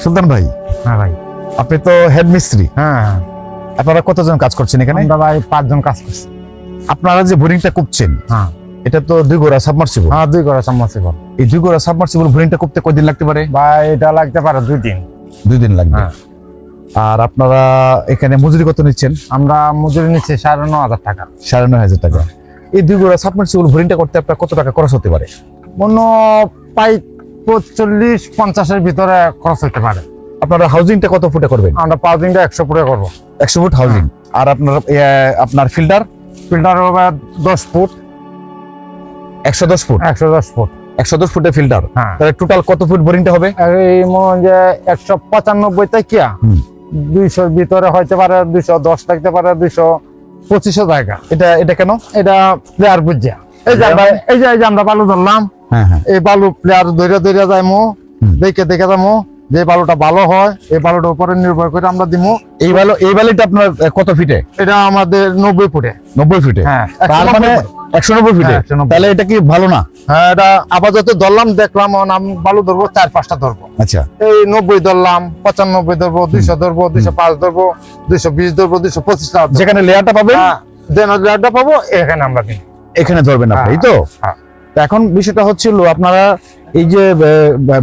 সুলতান ভাই, হ্যাঁ ভাই। আপনি তো হেড মিস্ত্রি। হ্যাঁ, আপনারা কতজন কাজ করছেন এখানে? আমরা ভাই 5 জন কাজ করছি। আপনারা যে বোরিংটা করছেন, হ্যাঁ এটা তো 2 গোড়া সাবমার্সিবল। হ্যাঁ, 2 গড়া সাবমার্সিবল। এই 2 গোড়া সাবমার্সিবল বোরিংটা করতে কয়দিন লাগতে পারে? ভাই এটা লাগতে পারে 2 দিন। 2 দিন লাগবে। হ্যাঁ। আর আপনারা এখানে মজুরি কত নিচ্ছেন? আমরা মজুরি নিচ্ছি 9,500 টাকা। 9,500 টাকা। এই 2 গোড়া সাবমার্সিবল বোরিংটা করতে আপনার কত টাকা খরচ হতে পারে? মনে প্রায় 40-50 এর ভিতরে খরচ হতে পারে। আপনারা হাউজিংটা কত ফুটে করবেন? আমরা 5 দিনটা 100 ফুটে করবো। 100 ফুট হাউজিং। আর আপনার ফিল্টার? ফিল্টার হবে 10 ফুট। 110 ফুট। 110 ফুট। 110 ফুটের ফিল্টার। হ্যাঁ। তাহলে টোটাল কত ফুট বোরিংটা হবে? এই মনে হয় যে 195 থেকে 200 ভিতরে হইতে পারে, 210 থাকতে পারে, 225 জায়গা। এটা কেন? এটা প্লেয়ার বুঝিয়া এই যে আমরা বালু ধরলাম। হ্যাঁ হ্যাঁ। এই বালু প্লেয়ার ধরে যাইমু, দেখে যাবো যে বালুটা ভালো হয়, এই বালুটার উপরে নির্ভর করে আমরা দিমু। এই বালিটা আপনার কত ফিটে? এটা আমাদের 90 ফুটে। 90 ফিটে। হ্যাঁ, তার মানে 190 ফিটে। হ্যাঁ, 190 তাহলে এটা কি ভালো না? হ্যাঁ, এটা আপাতত ধরলাম, দেখলাম বালু ধরবো 4-5টা ধরবো। আচ্ছা। এই 90 ধরলাম, 95 ধরবো, 200 ধরবো, 205 ধরবো, 220 ধরবো, 225 ধরবো। যেখানে লেয়ারটা পাবেন, লেয়ারটা পাবো এখানে আমরা দিই। এখানে ধরবেন আপনি, এই তো? হ্যাঁ। তো এখন বিষয়টা হচ্ছিল, আপনারা এই যে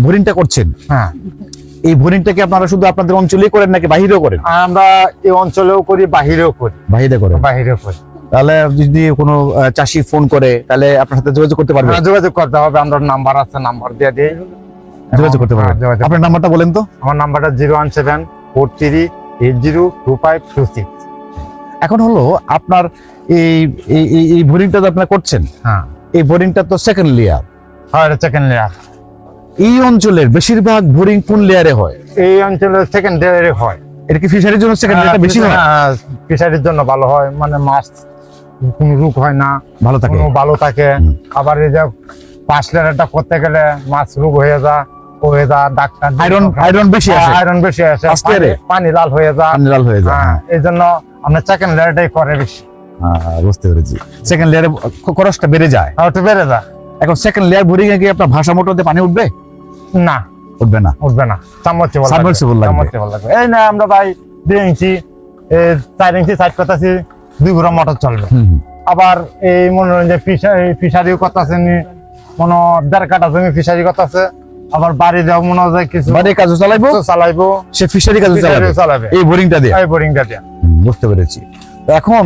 বোরিংটা করছেন, হ্যাঁ, এই বোরিংটা কি আপনারা শুধু আপনাদের অঞ্চলেই করেন নাকি বাহিরেও করেন? আমরা এই অঞ্চলেও করি, বাহিরেও করি। বাহিরে করেন। বাহিরেও করি। তাহলে যদি কোনো চাষি ফোন করে, তাহলে আপনার সাথে যোগাযোগ করতে পারবে? যোগাযোগ করতে হবে, আমরা নাম্বার আছে, নাম্বার দিয়ে দিই, যোগাযোগ করতে পারবে। আপনার নাম্বারটা বলেন তো। আমার নাম্বারটা 01743802526। এখন হলো আপনার এই বোরিংটা যে আপনারা করছেন, হ্যাঁ, এই বোরিংটা তো সেকেন্ড লেয়ার। হ্যাঁ, এটা সেকেন্ড লেয়ার। এই অঞ্চলের বেশিরভাগ বোরিং কোন লেয়ারে হয়? এই অঞ্চলে সেকেন্ড লেয়ারে হয়। এটা কি ফিশারির জন্য সেকেন্ড লেয়ারটা বেশি হয়? ফিশারির জন্য ভালো হয়, মানে মাছ কোনো রোগ হয় না, ভালো থাকে, ভালো থাকে। আবার এই যে 5 লেয়ারটা করতে গেলে মাছ রোগ হয়ে যায়, ডাক্তার আয়রন বেশি আসে, আয়রন বেশি আসে, পানি লাল হয়ে যায়। এই জন্য আমরা সেকেন্ড লেয়ারটাই করে বেশি। বুঝতে পেরেছি। সেকেন্ড লেয়ারে খরচটা বেড়ে যায়। একটু বেড়ে যায়। এখন সেকেন্ড লেয়ার বোরিং এ কি আপনার ভাষা মোটরতে পানি উঠবে? না, উঠবে না। সাবমার্সিবল লাগবে। এই না, আমরা ভাই 2 ইঞ্চি 4 ইঞ্চি সাইড করতেছি, 2 ঘোড়া মোটর চলবে। আবার এই মনোরঞ্জন ফিশারিও করতেছে, মনে 1.5 কাঠা জমি ফিশারি করতেছে। আবার বাড়ি দেওয়া মনে হয় কিছু বাড়ির কাজও চালাইবো, সে ফিশারি কাজও চালাবে এই বোরিংটা দিয়ে। বুঝতে পেরেছি। এখন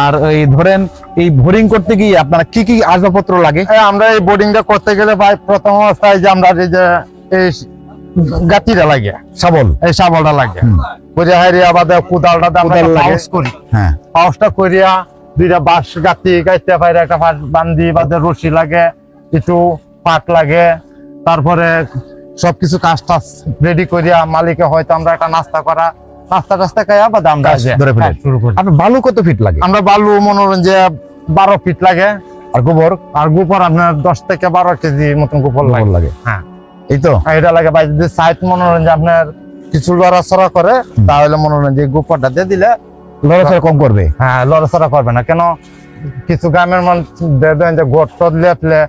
আর এই ধরেন এই বোরিং করতে গিয়ে আপনারা কি কি আসবাবপত্র লাগে? আমরা এই বোরিংটা করতে গেলে ভাই প্রথম অবস্থায় যে আমরা এই গাতিটা লাগে, এই শাবলটা লাগে, করে হাইরে আবার কোদালটা আমরা পাউস করি। হ্যাঁ, পাউসটা করিয়া 2টা বাঁশ গাইতে পারে, একটা বাঁশ বান্ধি বাদে রশি লাগে, কিছু পাট লাগে। তারপরে সবকিছু কাজ টাজ রেডি করিয়া মালিকে হয়তো আমরা একটা নাস্তা খাইয়া বা দাম শুরু করি। আপনার বালু কত ফিট লাগে? আমরা বালু মনোরঞ্জন 12 ফিট লাগে। আর গোবর আপনার 10 থেকে 12 কেজি মতন গোবর লাগে। হ্যাঁ, এই তো এটা লাগে ভাই। যদি সাইড মনোরঞ্জন আপনার কিছু লড়াচড়া করে, তাহলে মনোরঞ্জন গোবরটা দিয়ে দিলে লড়াচড়া কম করবে। হ্যাঁ, লড়াচড়া করবে না। কেন কিছু গ্রামের মানুষ দেন যে গোট লেপলে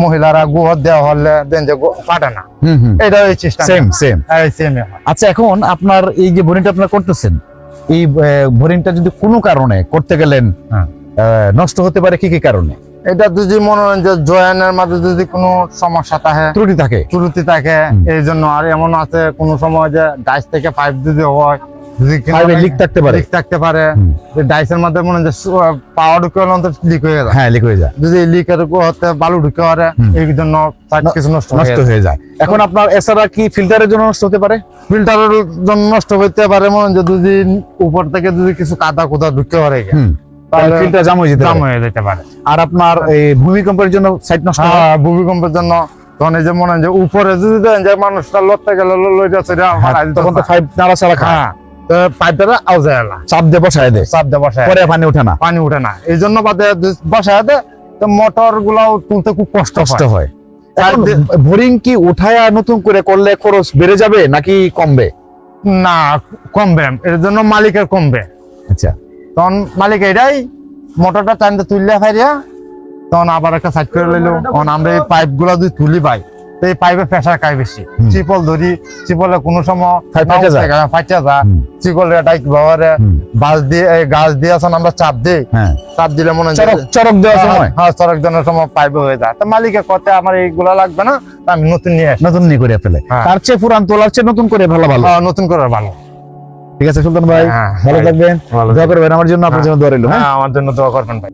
মহিলারা গোহর দেওয়া হলে দেন যে কাটে না। এটা ওই সিস্টেম সেম। আচ্ছা, এখন আপনার এই যে বোরিংটা আপনারা করতেছেন, এই বোরিংটা যদি কোনো কারণে করতে গেলেন নষ্ট হতে পারে, কি কি কারণে? এটা যদি মনোরঞ্জন জয়েনের মাঝে যদি কোনো সমস্যা থাকে, ত্রুটি থাকে, এই জন্য। আর এমন আছে কোন সময় যে ডাইস থেকে পাইপ যদি হয়, লিক থাকতে পারে, ডাইসের মধ্যে মনে হয় পাওয়ার ঢুকে লিক হয়ে যায়। হ্যাঁ, লিক হয়ে যায়। যদি লিকের হতে বালু ঢুকে পারে, এই জন্য কিছু নষ্ট হয়ে যায়। এখন আপনার এছাড়া কি ফিল্টারের জন্য নষ্ট হতে পারে? ফিল্টারের জন্য নষ্ট হতে পারে, মনে হয় যদি উপর থেকে যদি কিছু কাদা কোদা ঢুকে পারে, ফিল্টার জাম হয়ে যেতে পারে। আর আপনার এই ভূমিকম্পের জন্য সাইড নষ্ট হয়? ভূমিকম্পের জন্য তখন এই যে মনে হয় যে উপরে যদি দেন যে মানুষটা লড়তে গেলে তখন তো পাইপ নাড়াচাড়া খায়, পাইপটা আউজায় চাপ দিয়ে বসায় দেয়, পরে পানি উঠে না। এই জন্য বাদে বসায় দেয়, তো মোটর গুলাও তুলতে খুব কষ্ট হয়। বোরিং কি উঠায় নতুন করে করলে খরচ বেড়ে যাবে নাকি কমবে? না, কমবে। এর জন্য মালিকের কমবে। আচ্ছা, তখন মালিক এটাই মোটরটা টানতে তুললে ফাইরিয়া, তখন আবার একটা সাইড করে লইলো। তখন আমরা এই পাইপ গুলা যদি তুলি পাই, তো এই পাইপে প্রেসার খায় বেশি। চিপল ধরি, চিপলে কোনো সময় ফাইটা যায়। ফাইটা যা, চিপলে এটা কিভাবে বাস দিয়ে গাছ দিয়ে আসলে আমরা চাপ দিই, চাপ দিলে মনে হয় চরক দেওয়ার সময়, হ্যাঁ চরক দেওয়ার সময় পাইপে হয়ে যায়। তো মালিকে কতে আমার এইগুলা লাগবে না, তা আমি নতুন নিয়ে আসি। নতুন নিয়ে করে ফেলে, তার চেয়ে পুরান তোলার চেয়ে নতুন করে ভালো। নতুন করে ভালো। ঠিক আছে সুলতান ভাই, ভালো থাকবেন, দোয়া করবেন আমার জন্য, আপনার জন্য দোয়া রইল। আমার জন্য দোয়া করবেন ভাই।